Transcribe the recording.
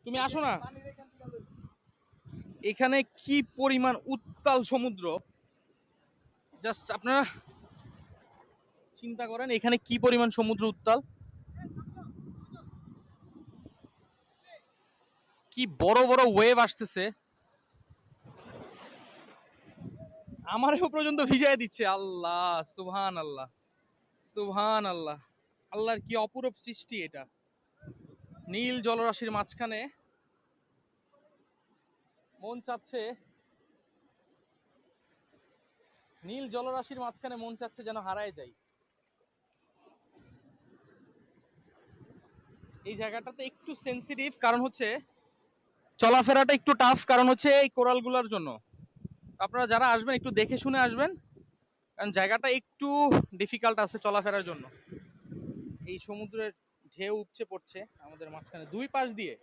তুমি আসো না। এখানে কি পরিমাণ উত্তাল সমুদ্র, জাস্ট আপনারা চিন্তা করেন এখানে কি পরিমাণ সমুদ্র উত্তাল, কি বড় বড় ওয়েভ আসতেছে, আমারও পর্যন্ত ভিজায় দিচ্ছে। আল্লাহ সুবহান আল্লাহ, সুবহান আল্লাহ। আল্লাহর কি অপরূপ সৃষ্টি এটা। নীল জলরাশির মাঝখানে মন চাচ্ছে, নীল জলরাশির মাঝখানে মন চাচ্ছে যেন হারায় যাই। এই জায়গাটাতে একটু সেন্সিটিভ, কারণ হচ্ছে চলাফেরাটা একটু টাফ, কারণ হচ্ছে এই কোরালগুলোর জন্য। আপনারা যারা আসবেন একটু দেখে শুনে আসবেন, কারণ জায়গাটা একটু ডিফিকাল্ট আছে চলাফেরার জন্য। এই সমুদ্রের ঢেউ উপচে পড়ছে আমাদের মাঝখানে দুই পাশ দিয়ে।